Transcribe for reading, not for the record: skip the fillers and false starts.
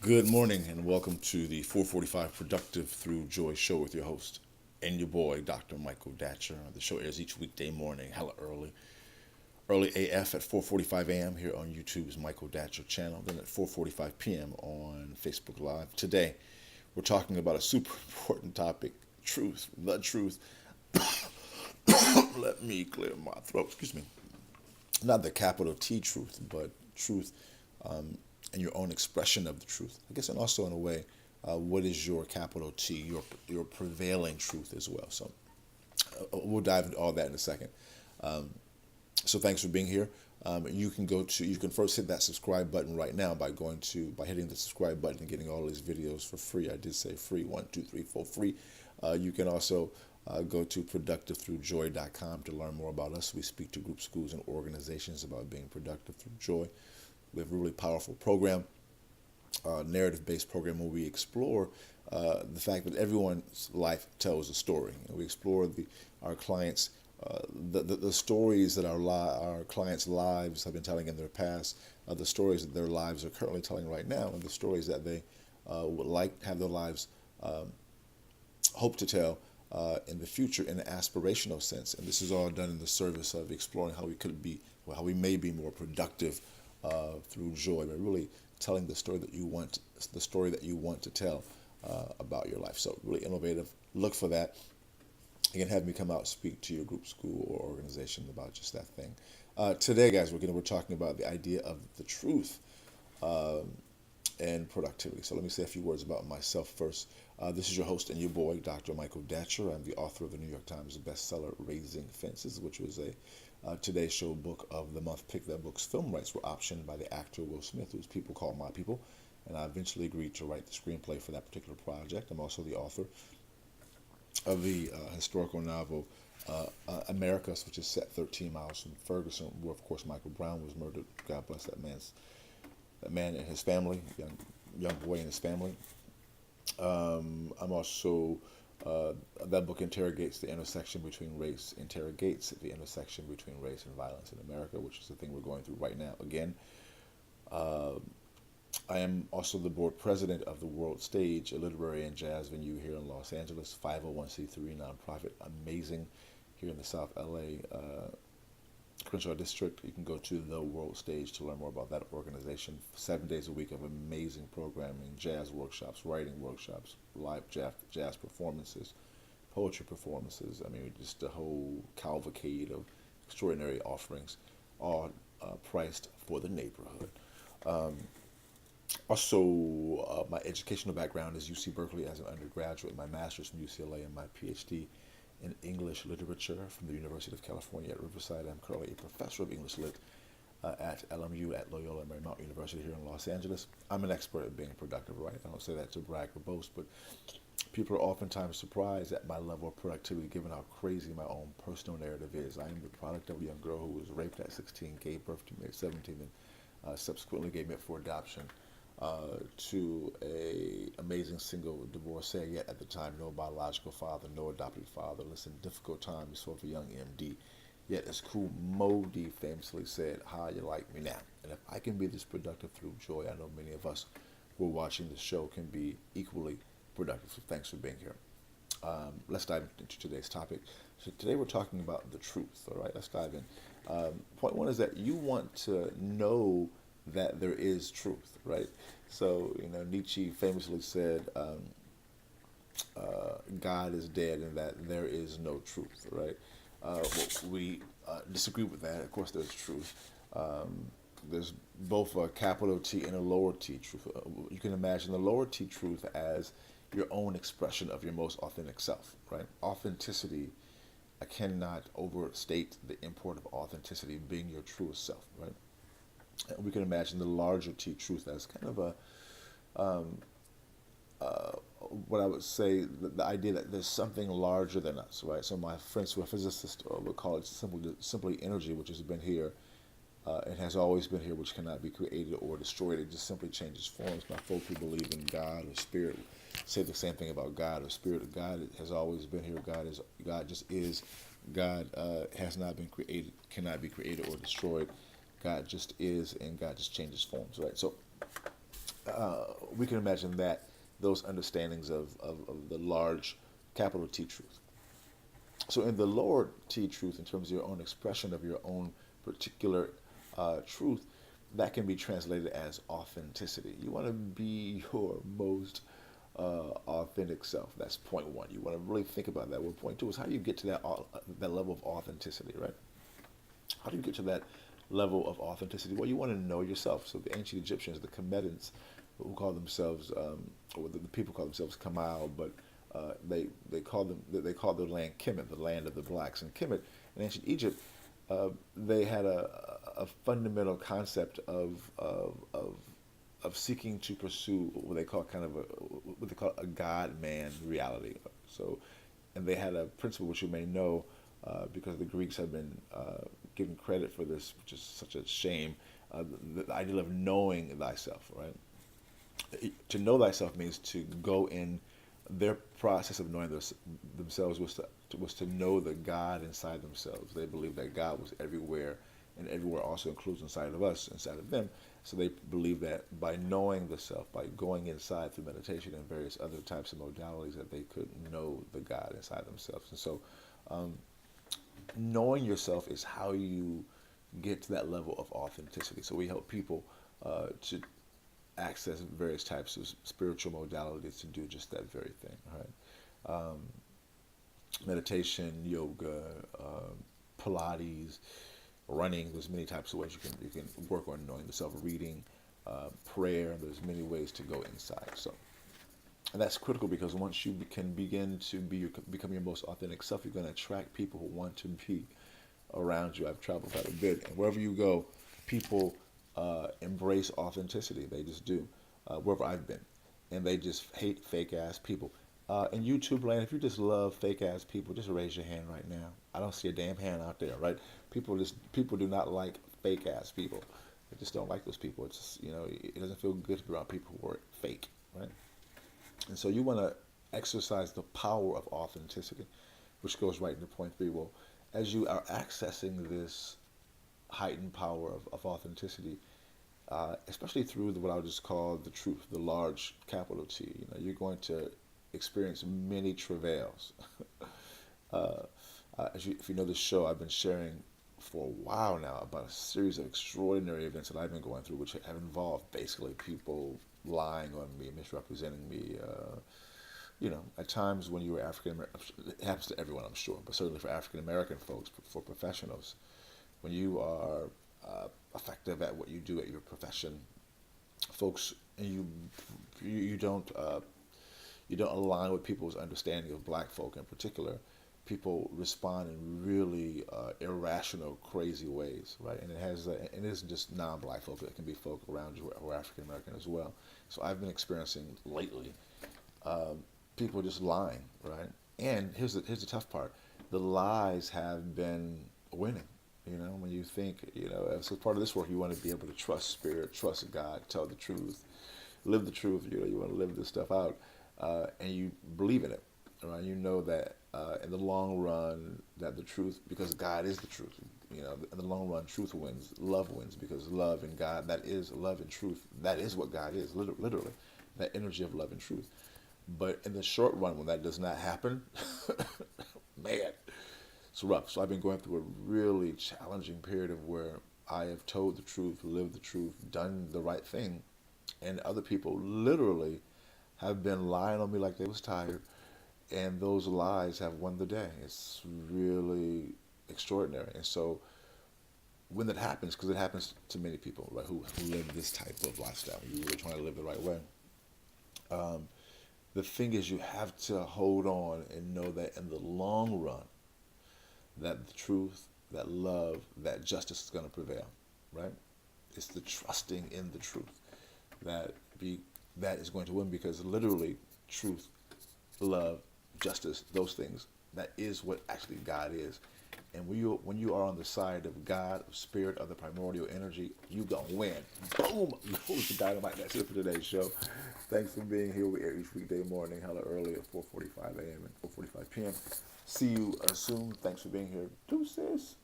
Good morning and welcome to the 445 Productive Through Joy show with your host and your boy, Dr. Michael Datcher. The show airs each weekday morning, hella early AF at 4:45 a.m. here on YouTube's Michael Datcher channel, then at 4:45 p.m. on Facebook Live. Today, we're talking about a super important topic, truth, the truth. Let me clear my throat, excuse me. Not the capital T truth, but truth and your own expression of the truth. I guess, and also in a way, what is your capital T, your prevailing truth as well. So we'll dive into all that in a second. So thanks for being here. You can first hit that subscribe button right now by hitting the subscribe button and getting all these videos for free. I did say free, 1, 2, 3, 4, free. You can also go to productivethroughjoy.com to learn more about us. We speak to groups, schools, and organizations about being productive through joy. We have a really powerful program, narrative-based program where we explore the fact that everyone's life tells a story. And we explore our clients, the stories that our clients' lives have been telling in their past, the stories that their lives are currently telling right now, and the stories that they would have their lives hope to tell in the future in an aspirational sense. And this is all done in the service of exploring how we may be more productive through joy, but really telling the story that you want to tell about your life. So really innovative. Look for that. You can have me come out speak to your group, school, or organization about just that thing. Today, guys, we're talking about the idea of the truth and productivity. So let me say a few words about myself first. This is your host and your boy, Dr. Michael Datcher. I'm the author of the New York Times bestseller, Raising Fences, which was a Today Show Book of the Month pick. That book's film rights were optioned by the actor Will Smith, whose people call my people, and I eventually agreed to write the screenplay for that particular project. I'm also the author of the historical novel Americus, which is set 13 miles from Ferguson, where, of course, Michael Brown was murdered. God bless that man and his family, young boy and his family. I'm also that book interrogates the intersection between race and violence in America, which is the thing we're going through right now. Again, I am also the board president of the World Stage, a literary and jazz venue here in Los Angeles, 501c3 nonprofit, amazing here in the South LA Crenshaw District. You can go to the World Stage to learn more about that organization. 7 days a week of amazing programming, jazz workshops, writing workshops, live jazz performances, poetry performances. I mean, just a whole cavalcade of extraordinary offerings, all priced for the neighborhood. Also, my educational background is UC Berkeley as an undergraduate, my master's from UCLA, and my PhD in English literature from the University of California at Riverside. I'm currently a professor of English lit at LMU at Loyola Marymount University here in Los Angeles. I'm an expert at being productive, right? I don't say that to brag or boast, but people are oftentimes surprised at my level of productivity given how crazy my own personal narrative is. I am the product of a young girl who was raped at 16, gave birth to me at 17, and subsequently gave me up for adoption to a amazing single divorcee, yet at the time no biological father, no adopted father. Listen, difficult times for the young MD. Yet as Cool Modi famously said, how you like me now? And if I can be this productive through joy, I know many of us who are watching the show can be equally productive. So thanks for being here. Let's dive into today's topic. So today we're talking about the truth, all right? Let's dive in. Point one is that you want to know that there is truth, right? So, Nietzsche famously said, God is dead and that there is no truth, right? We disagree with that. Of course, there's truth. There's both a capital T and a lower T truth. You can imagine the lower T truth as your own expression of your most authentic self, right? Authenticity, I cannot overstate the import of authenticity, being your truest self, right? And we can imagine the larger T truth as kind of what I would say, the idea that there's something larger than us, right? So my friends who are physicists would call it simply energy, which has been here and has always been here, which cannot be created or destroyed. It just simply changes forms. My folks who believe in God or spirit say the same thing about God or spirit. God has always been here. God just is. God has not been created, cannot be created or destroyed. God just is, and God just changes forms, right? So we can imagine that those understandings of the large capital T truth. So in the lower T truth, in terms of your own expression of your own particular truth, that can be translated as authenticity. You want to be your most authentic self. That's point one. You want to really think about that. Well, point two is how do you get to that level of authenticity, right? How do you get to that level of authenticity? Well, you want to know yourself. So the ancient Egyptians, the Comedians, who call themselves, or the people call themselves Kamal, but they called their land Kemet, the land of the blacks. And Kemet in ancient Egypt, they had a fundamental concept of seeking to pursue what they call what they call a God man reality. So, and they had a principle which you may know because the Greeks have been given credit for this, which is such a shame. The idea of knowing thyself, right? To know thyself means to go in. Their process of knowing themselves was to know the God inside themselves. They believed that God was everywhere, and everywhere also includes inside of us, inside of them. So they believed that by knowing the self, by going inside through meditation and various other types of modalities, that they could know the God inside themselves. And so, knowing yourself is how you get to that level of authenticity. So we help people to access various types of spiritual modalities to do just that very thing, right? Meditation, yoga, Pilates, running. There's many types of ways you can work on knowing the self. Reading, prayer. There's many ways to go inside. So, and that's critical because once you can begin to become your most authentic self, you're going to attract people who want to be around you. I've traveled quite a bit, and wherever you go, people embrace authenticity. They just do. Wherever I've been, and they just hate fake ass people. In YouTube land, if you just love fake ass people, just raise your hand right now. I don't see a damn hand out there, right? People do not like fake ass people. They just don't like those people. It's just, it doesn't feel good to be around people who are fake, right? And so you want to exercise the power of authenticity, which goes right into point three. Well, as you are accessing this heightened power of authenticity, especially through what I would just call the truth, the large capital T, you're going to experience many travails. If you know this show, I've been sharing for a while now about a series of extraordinary events that I've been going through, which have involved basically people lying on me, misrepresenting me. At times when you were African American, it happens to everyone, I'm sure, but certainly for African American folks, for professionals, when you are effective at what you do at your profession, folks, and you don't align with people's understanding of black folk in particular. People respond in really irrational, crazy ways, right? And it isn't just non-black folk; it can be folk around you who are African American as well. So I've been experiencing lately people just lying, right? And here's the tough part: the lies have been winning. When you think, as part of this work, you want to be able to trust spirit, trust God, tell the truth, live the truth. You want to live this stuff out, and you believe in it, right? You know that in the long run, that the truth, because God is the truth. In the long run, truth wins, love wins, because love and God, that is love and truth. That is what God is, literally, that energy of love and truth. But in the short run, when that does not happen, man, it's rough. So I've been going through a really challenging period of where I have told the truth, lived the truth, done the right thing, and other people literally have been lying on me like they was tired, and those lies have won the day. It's really extraordinary. And so when that happens, because it happens to many people, right, who live this type of lifestyle, you're really trying to live the right way. The thing is, you have to hold on and know that in the long run, that the truth, that love, that justice is going to prevail, right? It's the trusting in the truth that is going to win, because literally truth, love, justice, those things, that is what actually God is. And when you are on the side of God, of spirit, of the primordial energy, you gonna win. Boom! Goes the dynamite. That's it for today's show. Thanks for being here. We air each weekday morning, hella early at 4:45 a.m. and 4:45 p.m. See you soon. Thanks for being here. Deuces.